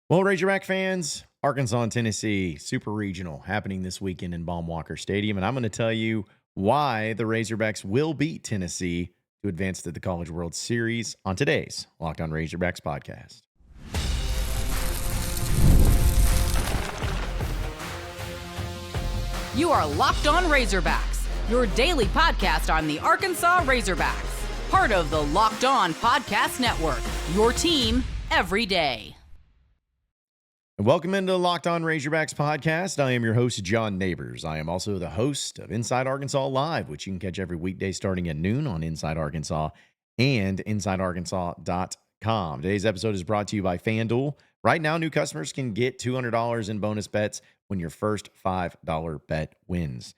Well, Razorback fans, Arkansas and Tennessee, super regional, happening this weekend in Baum-Walker Stadium. And I'm going to tell you why the Razorbacks will beat Tennessee to advance to the College World Series on today's Locked On Razorbacks podcast. You are Locked On Razorbacks, your daily podcast on the Arkansas Razorbacks. Part of the Locked On Podcast Network, your team every day. And welcome into the Locked On Razorbacks podcast. I am your host, John Nabors. I am also the host of Inside Arkansas Live, which you can catch every weekday starting at noon on Inside Arkansas and InsideArkansas.com. Today's episode is brought to you by FanDuel. Right now, new customers can get $200 in bonus bets when your first $5 bet wins.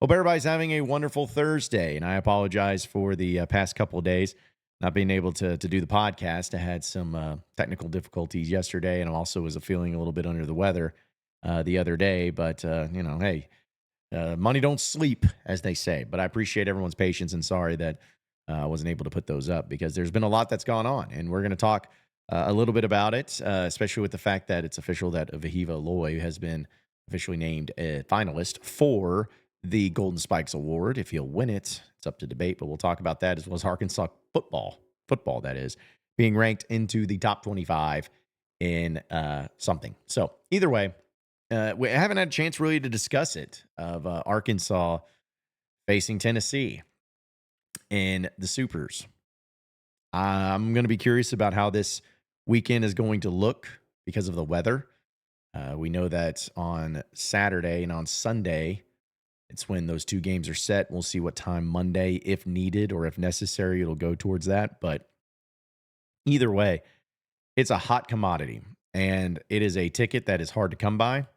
Hope everybody's having a wonderful Thursday, and I apologize for the past couple of days not being able to do the podcast. I had some technical difficulties yesterday, and I also was feeling a little bit under the weather the other day. But, hey, money don't sleep, as they say. But I appreciate everyone's patience, and sorry that I wasn't able to put those up because there's been a lot that's gone on. And we're going to talk a little bit about it, especially with the fact that it's official that Wehiva Aloy has been officially named a finalist for the Golden Spikes Award. If he'll win it, it's up to debate, but we'll talk about that, as well as Arkansas football that is, being ranked into the top 25 in something. So either way, we haven't had a chance really to discuss it, of Arkansas facing Tennessee in the Supers. I'm going to be curious about how this weekend is going to look because of the weather. We know that on Saturday and on Sunday, it's when those two games are set. We'll see what time Monday, if needed or if necessary, it'll go towards that. But either way, it's a hot commodity, and it is a ticket that is hard to come by.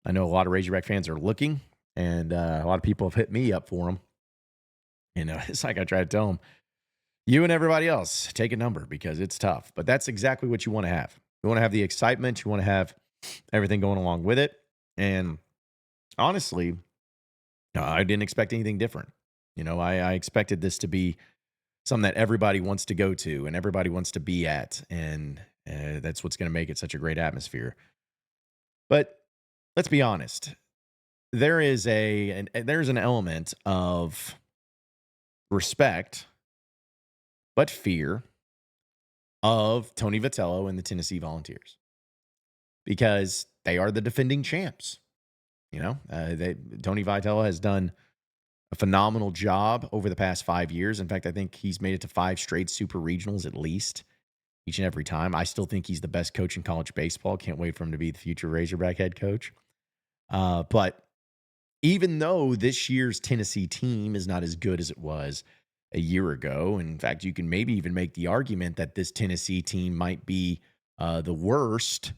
I know a lot of Razorback fans are looking, and a lot of people have hit me up for them. And it's like I try to tell them, you and everybody else, take a number because it's tough. But that's exactly what you want to have. You want to have the excitement. You want to have everything going along with it. And honestly, I didn't expect anything different. I expected this to be something that everybody wants to go to and everybody wants to be at. And that's what's going to make it such a great atmosphere. But let's be honest. There's an element of respect, but fear of Tony Vitello and the Tennessee Volunteers, because they are the defending champs. Tony Vitello has done a phenomenal job over the past 5 years. In fact, I think he's made it to 5 straight super regionals at least, each and every time. I still think he's the best coach in college baseball. Can't wait for him to be the future Razorback head coach. But even though this year's Tennessee team is not as good as it was a year ago, in fact, you can maybe even make the argument that this Tennessee team might be the worst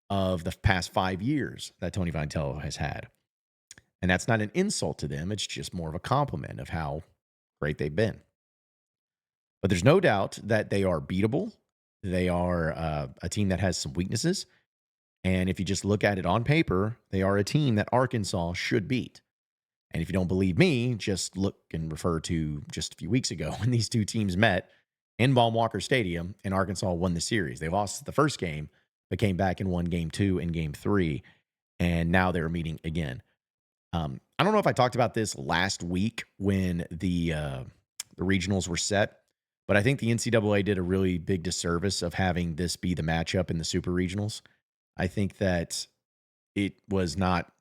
of the past 5 years that Tony Vitello has had. And that's not an insult to them. It's just more of a compliment of how great they've been. But there's no doubt that they are beatable. They are a team that has some weaknesses. And if you just look at it on paper, they are a team that Arkansas should beat. And if you don't believe me, just look and refer to just a few weeks ago when these two teams met in Baum-Walker Stadium and Arkansas won the series. They lost the first game, but came back and won game 2 and game 3, and now they're meeting again. I don't know if I talked about this last week when the regionals were set, but I think the NCAA did a really big disservice of having this be the matchup in the super regionals. I think that it was not.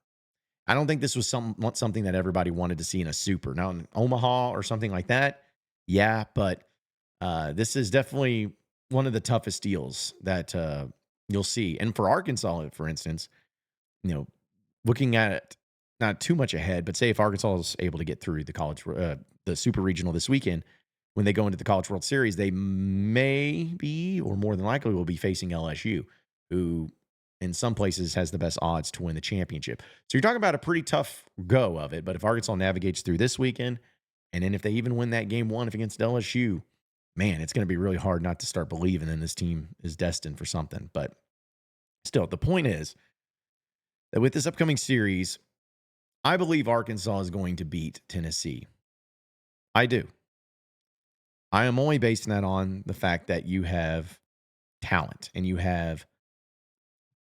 I don't think this was something that everybody wanted to see in a super. Now in Omaha or something like that, yeah, but this is definitely one of the toughest deals that you'll see. And for Arkansas, for instance, looking at it not too much ahead, but say if Arkansas is able to get through the super regional this weekend, when they go into the College World Series, they may be, or more than likely will be, facing LSU, who in some places has the best odds to win the championship. So you're talking about a pretty tough go of it. But if Arkansas navigates through this weekend, and then if they even win that game 1 against LSU, man, it's going to be really hard not to start believing in this team is destined for something. But still, the point is that with this upcoming series, I believe Arkansas is going to beat Tennessee. I do. I am only basing that on the fact that you have talent and you have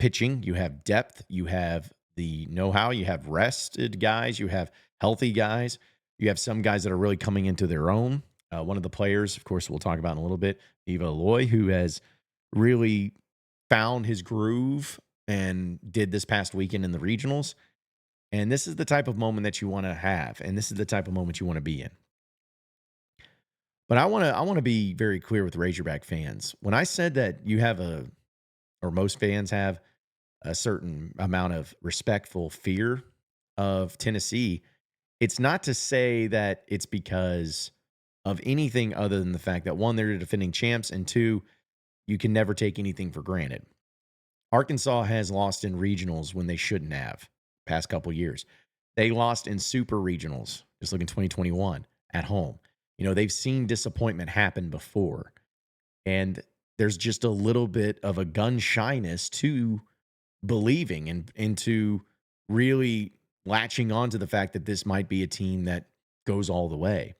pitching, you have depth, you have the know-how, you have rested guys, you have healthy guys, you have some guys that are really coming into their own. One of the players, of course, we'll talk about in a little bit, Wehiva Aloy, who has really found his groove and did this past weekend in the regionals. And this is the type of moment that you want to have, and this is the type of moment you want to be in. But I want to be very clear with Razorback fans. When I said that you have or most fans have a certain amount of respectful fear of Tennessee, it's not to say that it's because of anything other than the fact that one, they're defending champs, and two, you can never take anything for granted. Arkansas has lost in regionals when they shouldn't have past couple years. They lost in super regionals, just looking 2021 at home. They've seen disappointment happen before. And there's just a little bit of a gun shyness to believing and into really latching on to the fact that this might be a team that goes all the way.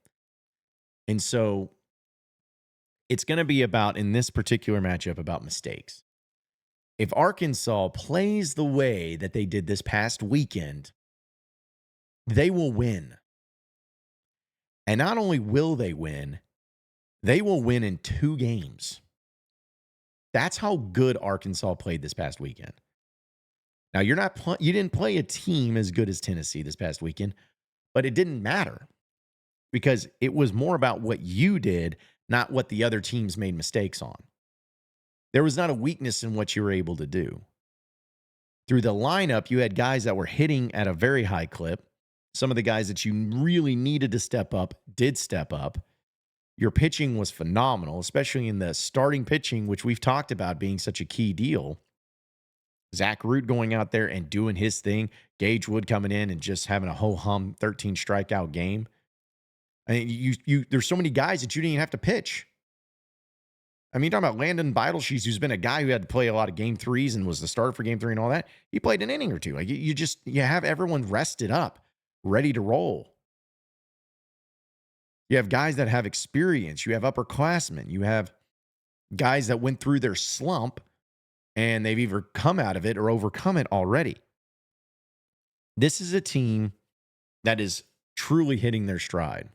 And so it's going to be about, in this particular matchup, about mistakes. If Arkansas plays the way that they did this past weekend, they will win. And not only will they win in 2 games. That's how good Arkansas played this past weekend. Now, you didn't play a team as good as Tennessee this past weekend, but it didn't matter because it was more about what you did, not what the other teams made mistakes on. There was not a weakness in what you were able to do. Through the lineup, you had guys that were hitting at a very high clip. Some of the guys that you really needed to step up did step up. Your pitching was phenomenal, especially in the starting pitching, which we've talked about being such a key deal. Zach Root going out there and doing his thing. Gage Wood coming in and just having a ho-hum 13 strikeout game. I mean, there's so many guys that you didn't even have to pitch. I mean, you're talking about Landon Beidelshees, who's been a guy who had to play a lot of game 3s and was the starter for game 3 and all that. He played an inning or two. Like you have everyone rested up, ready to roll. You have guys that have experience. You have upperclassmen. You have guys that went through their slump and they've either come out of it or overcome it already. This is a team that is truly hitting their stride.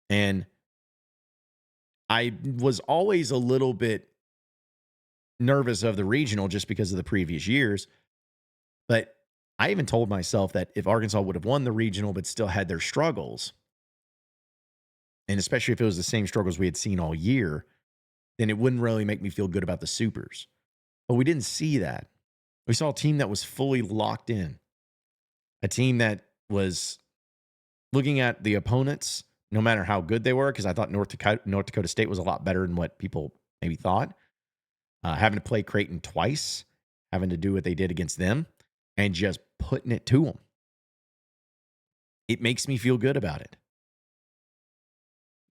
And I was always a little bit nervous of the regional just because of the previous years. But I even told myself that if Arkansas would have won the regional but still had their struggles, and especially if it was the same struggles we had seen all year, then it wouldn't really make me feel good about the supers. But we didn't see that. We saw a team that was fully locked in. A team that was looking at the opponents, no matter how good they were, because I thought North Dakota State was a lot better than what people maybe thought. Having to play Creighton twice, having to do what they did against them, and just putting it to them. It makes me feel good about it.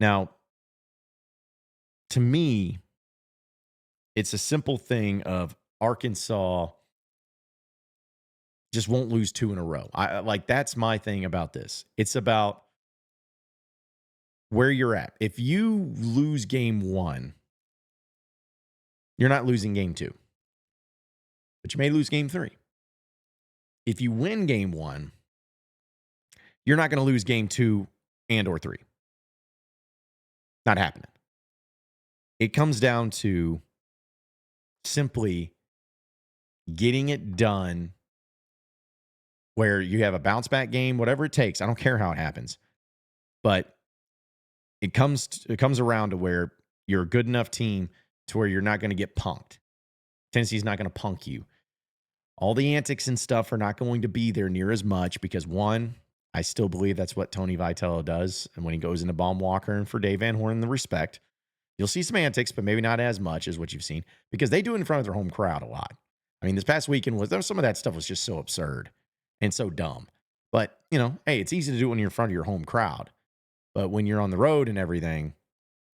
Now, to me, it's a simple thing of Arkansas just won't lose 2 in a row. That's my thing about this. It's about where you're at. If you lose game 1, you're not losing game 2. But you may lose game 3. If you win game 1, you're not going to lose game 2 and or 3. Not happening. It comes down to simply getting it done where you have a bounce back game, whatever it takes. I don't care how it happens. But it comes around to where you're a good enough team to where you're not going to get punked. Tennessee's not going to punk you. All the antics and stuff are not going to be there near as much because, one, I still believe that's what Tony Vitello does. And when he goes into Baum Walker and for Dave Van Horn, the respect, you'll see some antics, but maybe not as much as what you've seen because they do it in front of their home crowd a lot. I mean, this past weekend some of that stuff was just so absurd and so dumb. But, hey, it's easy to do it when you're in front of your home crowd. But when you're on the road and everything,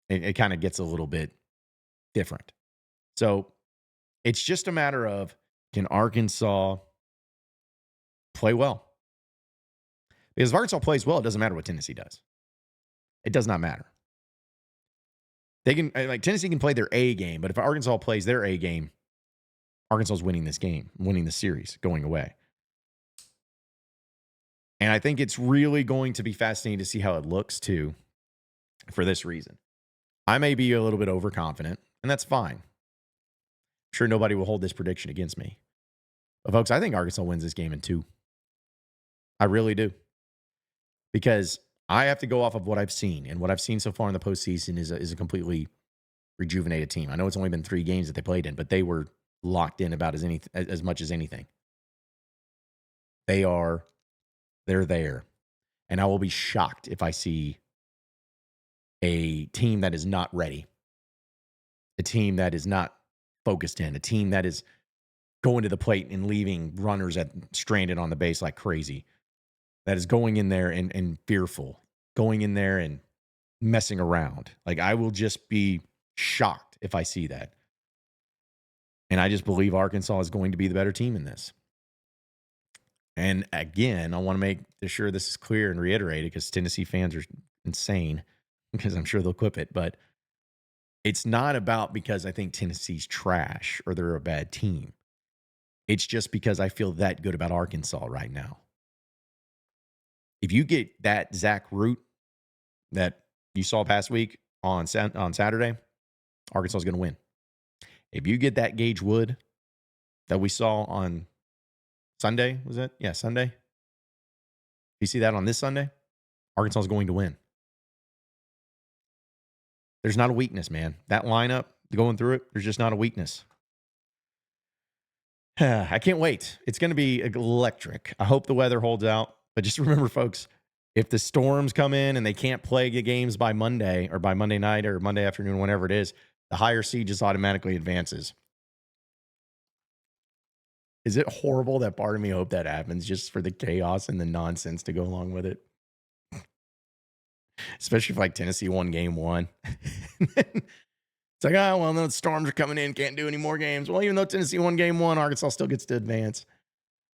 it kind of gets a little bit different. So it's just a matter of, can Arkansas play well? Because if Arkansas plays well, it doesn't matter what Tennessee does. It does not matter. They can, Tennessee can play their A game, but if Arkansas plays their A game, Arkansas's winning this game, winning the series, going away. And I think it's really going to be fascinating to see how it looks, too, for this reason. I may be a little bit overconfident, and that's fine. I'm sure nobody will hold this prediction against me. But, folks, I think Arkansas wins this game in 2. I really do. Because I have to go off of what I've seen, and what I've seen so far in the postseason is a completely rejuvenated team. I know it's only been 3 games that they played in, but they were locked in about as much as anything. They're there. And I will be shocked if I see a team that is not ready, a team that is not focused in, a team that is going to the plate and leaving runners stranded on the base like crazy, that is going in there and fearful, going in there and messing around. Like, I will just be shocked if I see that. And I just believe Arkansas is going to be the better team in this. And again, I want to make sure this is clear and reiterated, because Tennessee fans are insane, because I'm sure they'll clip it. But it's not about because I think Tennessee's trash or they're a bad team. It's just because I feel that good about Arkansas right now. If you get that Zach Root that you saw past week on Saturday, Arkansas is going to win. If you get that Gage Wood that we saw on Sunday, was it? Yeah, Sunday. If you see that on this Sunday, Arkansas is going to win. There's not a weakness, man. That lineup, going through it, there's just not a weakness. I can't wait. It's going to be electric. I hope the weather holds out. But just remember, folks, if the storms come in and they can't play the games by Monday or by Monday night or Monday afternoon, whenever it is, the higher seed just automatically advances. Is it horrible that part of me hope that happens just for the chaos and the nonsense to go along with it? Especially if, like, Tennessee won game 1. It's like, oh, well, no, the storms are coming in, can't do any more games. Well, even though Tennessee won game 1, Arkansas still gets to advance.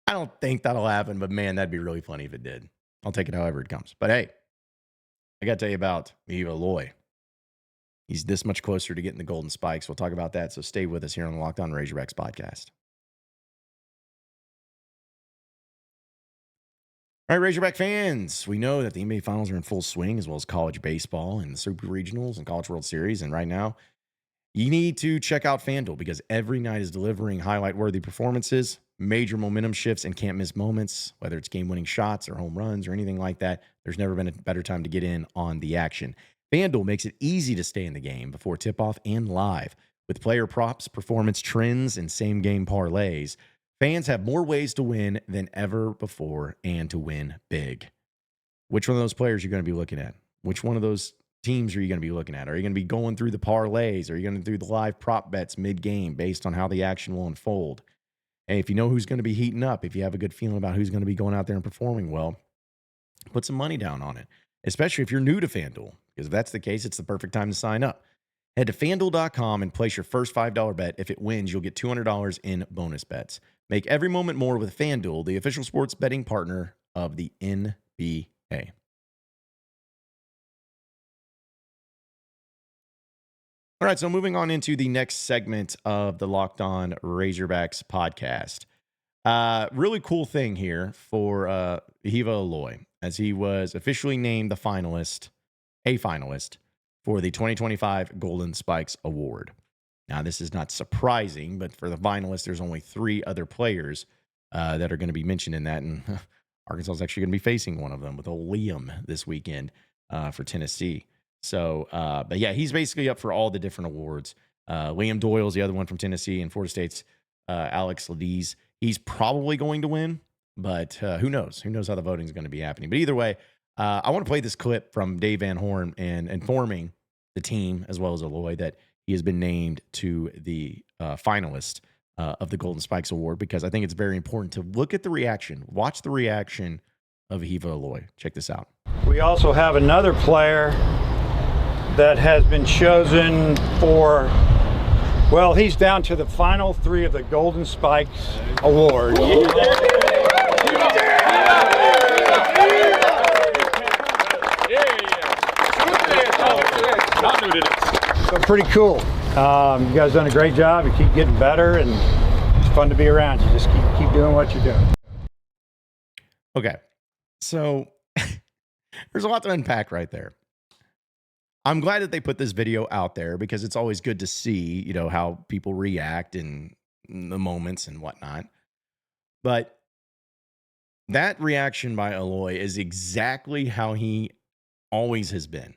I don't think that'll happen, but, man, that'd be really funny if it did. I'll take it however it comes. But, hey, I got to tell you about Wehiva Aloy. He's this much closer to getting the golden spikes. We'll talk about that, so stay with us here on the Locked On Razorbacks podcast. All right, Razorback fans, we know that the NBA Finals are in full swing, as well as college baseball and the Super Regionals and College World Series. And right now, you need to check out FanDuel, because every night is delivering highlight-worthy performances, major momentum shifts, and can't-miss moments. Whether it's game-winning shots or home runs or anything like that, there's never been a better time to get in on the action. FanDuel makes it easy to stay in the game before tip-off and live. With player props, performance trends, and same-game parlays, fans have more ways to win than ever before, and to win big. Which one of those players are you going to be looking at? Which one of those teams are you going to be looking at? Are you going to be going through the parlays? Are you going to do the live prop bets mid-game based on how the action will unfold? And if you know who's going to be heating up, if you have a good feeling about who's going to be going out there and performing well, put some money down on it, especially if you're new to FanDuel, because if that's the case, it's the perfect time to sign up. Head to FanDuel.com and place your first $5 bet. If it wins, you'll get $200 in bonus bets. Make every moment more with FanDuel, the official sports betting partner of the NBA. All right, so moving on into the next segment of the Locked On Razorbacks podcast. Really cool thing here for Wehiva Aloy, as he was officially named a finalist for the 2025 Golden Spikes Award. Now, this is not surprising, but for the finalists, there's only 3 other players that are going to be mentioned in that, and Arkansas is actually going to be facing one of them with old Liam this weekend for Tennessee. So, but yeah, he's basically up for all the different awards. Liam Doyle's the other one from Tennessee, and Florida State's Alex Ladiz. He's probably going to win, but who knows? Who knows how the voting is going to be happening? But either way, I want to play this clip from Dave Van Horn and informing the team, as well as Aloy, that he has been named to the finalist of the Golden Spikes Award, because I think it's very important to look at the reaction, watch the reaction of Wehiva Aloy. Check this out. We also have another player that has been chosen for, well, he's down to the final 3 of the Golden Spikes Award. So pretty cool. You guys done a great job. You keep getting better, and fun to be around. You just keep doing what you're doing. Okay. So there's a lot to unpack right there. I'm glad that they put this video out there because it's always good to see, you know, how people react in the moments and whatnot. But that reaction by Aloy is exactly how he always has been.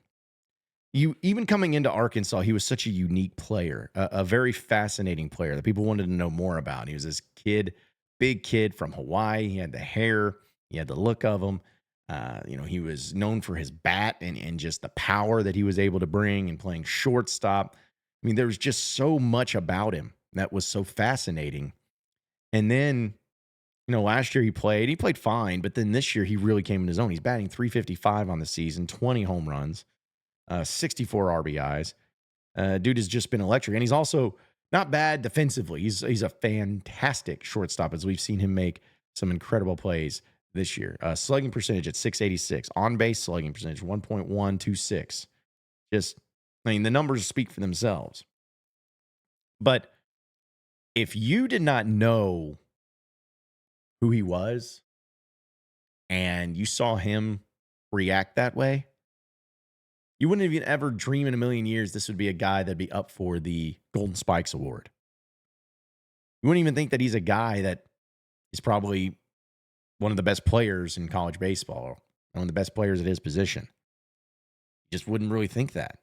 Even coming into Arkansas, he was such a unique player, a very fascinating player that people wanted to know more about. He was this kid, big kid from Hawaii. He had the hair, he had the look of him. You know, he was known for his bat and just the power that he was able to bring and playing shortstop. I mean, there was just so much about him that was so fascinating. And then, you know, last year he played fine, but then this year he really came in his own. He's batting .355 on the season, 20 home runs. 64 RBIs. Dude has just been electric. And he's also not bad defensively. He's a fantastic shortstop, as we've seen him make some incredible plays this year. Slugging percentage at .686. On-base slugging percentage, 1.126. Just, I mean, the numbers speak for themselves. But if you did not know who he was and you saw him react that way, you wouldn't even ever dream in a million years this would be a guy that'd be up for the Golden Spikes Award. You wouldn't even think that he's a guy that is probably one of the best players in college baseball, one of the best players at his position. You just wouldn't really think that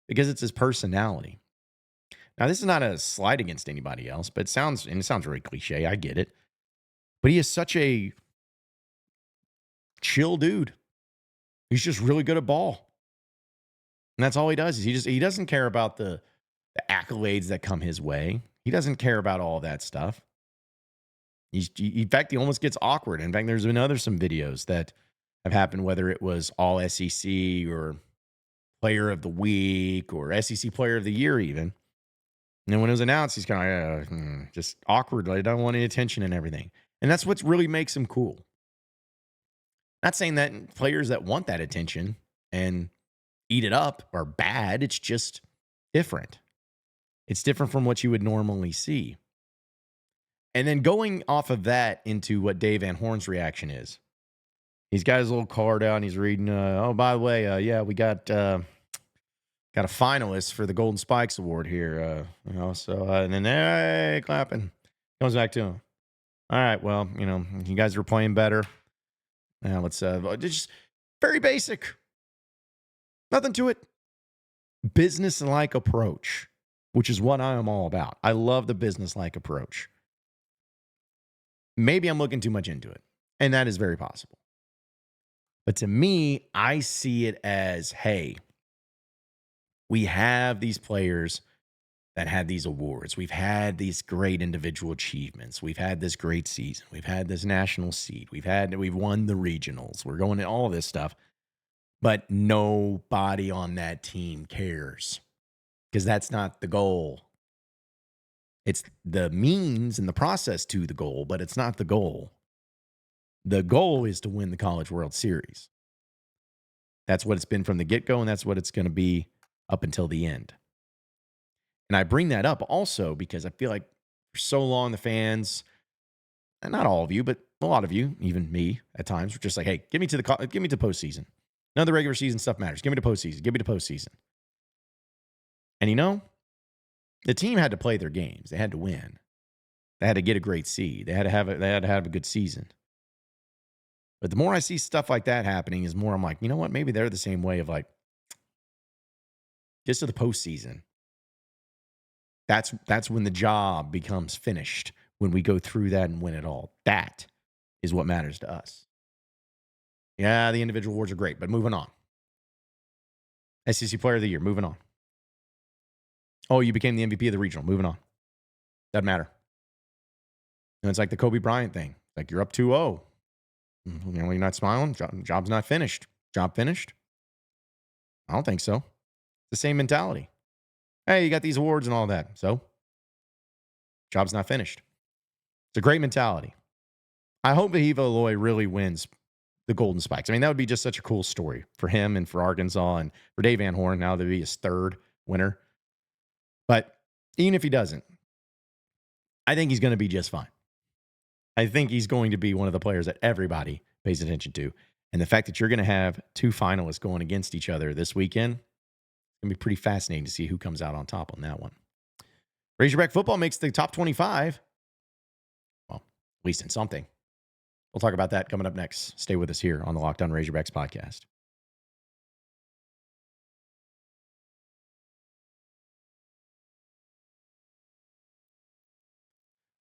because it's his personality. Now, this is not a slight against anybody else, but it sounds very cliche. I get it. But he is such a chill dude. He's just really good at ball. And that's all he does. Is he doesn't care about the accolades that come his way. He doesn't care about all that stuff. In fact, he almost gets awkward. In fact, there's been some videos that have happened, whether it was all SEC or player of the week or SEC player of the year even. And then when it was announced, he's kind of just awkward. Like, I don't want any attention and everything. And that's what really makes him cool. Not saying that players that want that attention and eat it up are bad. It's just different. It's different from what you would normally see. And then going off of that into what Dave Van Horn's reaction is. He's got his little card out and he's reading, oh, by the way, yeah, we got a finalist for the Golden Spikes Award here. You know, so and then hey, clapping. Comes back to him. All right, well, you know, you guys are playing better. Now let's just very basic. Nothing to it. Business-like approach, which is what I am all about. I love the business-like approach. Maybe I'm looking too much into it, and that is very possible. But to me, I see it as, hey, we have these players that had these awards. We've had these great individual achievements. We've had this great season. We've had this national seed. We've won the regionals. We're going to all this stuff. But nobody on that team cares because that's not the goal. It's the means and the process to the goal, but it's not the goal. The goal is to win the College World Series. That's what it's been from the get-go, and that's what it's going to be up until the end. And I bring that up also because I feel like for so long the fans, and not all of you, but a lot of you, even me at times, were just like, hey, give me to postseason. None of the regular season stuff matters. Give me to postseason. Give me to postseason. And you know, the team had to play their games. They had to win. They had to get a great seed. They had to have a good season. But the more I see stuff like that happening, is more I'm like, you know what? Maybe they're the same way of like, just to the postseason. That's when the job becomes finished. When we go through that and win it all. That is what matters to us. Yeah, the individual awards are great, but moving on. SEC Player of the Year, moving on. Oh, you became the MVP of the regional, moving on. Doesn't matter. And it's like the Kobe Bryant thing. Like you're up 2-0. You know, you're not smiling. Job's not finished. Job finished? I don't think so. It's the same mentality. Hey, you got these awards and all that. So, job's not finished. It's a great mentality. I hope Wehiva Aloy really wins the Golden Spikes. I mean, that would be just such a cool story for him and for Arkansas and for Dave Van Horn. Now that would be his third winner. But even if he doesn't, I think he's going to be just fine. I think he's going to be one of the players that everybody pays attention to. And the fact that you're going to have two finalists going against each other this weekend, it's going to be pretty fascinating to see who comes out on top on that one. Razorback football makes the top 25. Well, at least in something. We'll talk about that coming up next. Stay with us here on the Locked On Razorbacks podcast.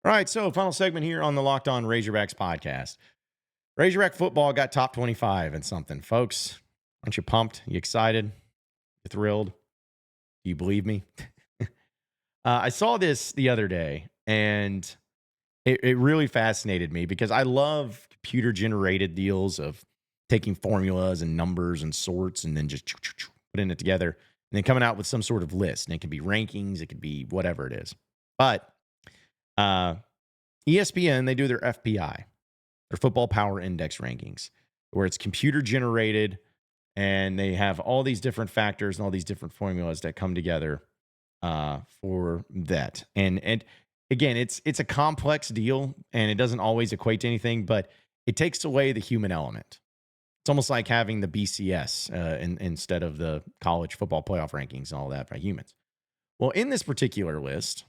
All right, so final segment here on the Locked On Razorbacks podcast. Razorback football got top 25 and something. Folks, aren't you pumped? You excited? You thrilled? Do you believe me? I saw this the other day, and it really fascinated me because I love computer-generated deals of taking formulas and numbers and sorts and then just putting it together and then coming out with some sort of list. And it can be rankings. It could be whatever it is. But ESPN, they do their FPI, their Football Power Index rankings, where it's computer-generated, and they have all these different factors and all these different formulas that come together for that. And again, it's a complex deal, and it doesn't always equate to anything, but it takes away the human element. It's almost like having the BCS instead of the college football playoff rankings and all that by humans. Well, in this particular list,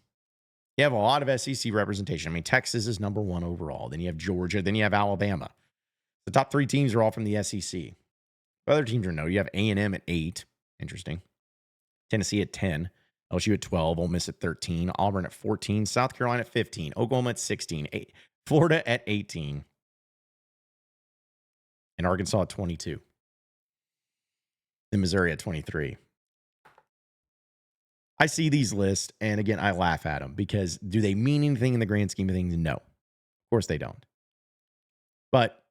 you have a lot of SEC representation. I mean, Texas is number one overall. Then you have Georgia. Then you have Alabama. The top three teams are all from the SEC. Other teams are no. You have A&M at 8. Interesting. Tennessee at 10. LSU at 12. Ole Miss at 13. Auburn at 14. South Carolina at 15. Oklahoma at 16. Florida at 18. And Arkansas at 22. And Missouri at 23. I see these lists, and again, I laugh at them because do they mean anything in the grand scheme of things? No. Of course they don't. But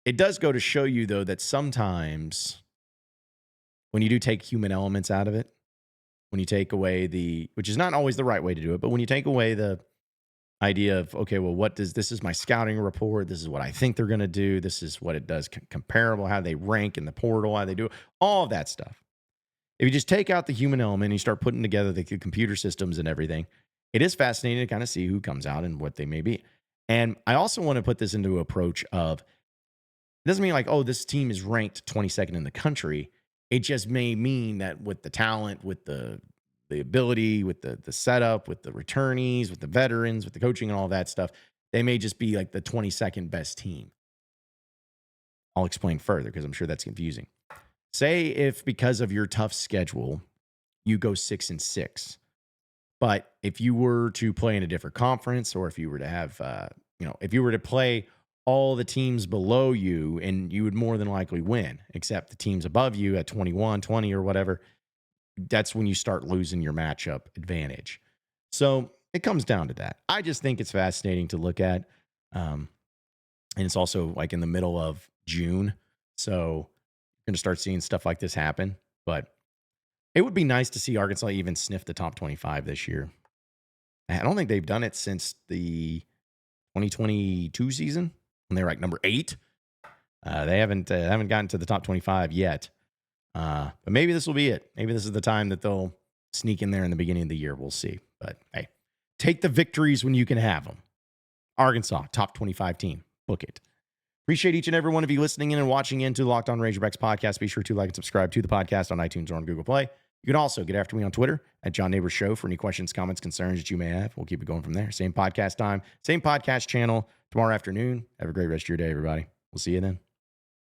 it does go to show you, though, that sometimes when you do take human elements out of it, when you take away which is not always the right way to do it, but when you take away the idea of, okay, well, this is my scouting report, this is what I think they're going to do, this is what it does comparable, how they rank in the portal, how they do it, all of that stuff. If you just take out the human element and you start putting together the computer systems and everything, it is fascinating to kind of see who comes out and what they may be. And I also want to put this into an approach of, it doesn't mean like, oh, this team is ranked 22nd in the country. It just may mean that with the talent, with the ability, with the setup, with the returnees, with the veterans, with the coaching and all that stuff, they may just be like the 22nd best team. I'll explain further because I'm sure that's confusing. Say if because of your tough schedule, you go 6-6, but if you were to play in a different conference, or if you were to have, if you were to play all the teams below you, and you would more than likely win, except the teams above you at 21, 20 or whatever, that's when you start losing your matchup advantage. So it comes down to that. I just think it's fascinating to look at. And it's also like in the middle of June. So going to start seeing stuff like this happen, but it would be nice to see Arkansas even sniff the top 25 this year. I don't think they've done it since the 2022 season when they were like number 8. They haven't gotten to the top 25 yet, but maybe this will be it. Maybe this is the time that they'll sneak in there in the beginning of the year. We'll see. But hey, take the victories when you can have them. Arkansas, top 25 team. Book it. Appreciate each and every one of you listening in and watching into the Locked On Razorbacks podcast. Be sure to like and subscribe to the podcast on iTunes or on Google Play. You can also get after me on Twitter at John Nabors Show for any questions, comments, concerns that you may have. We'll keep it going from there. Same podcast time, same podcast channel tomorrow afternoon. Have a great rest of your day, everybody. We'll see you then.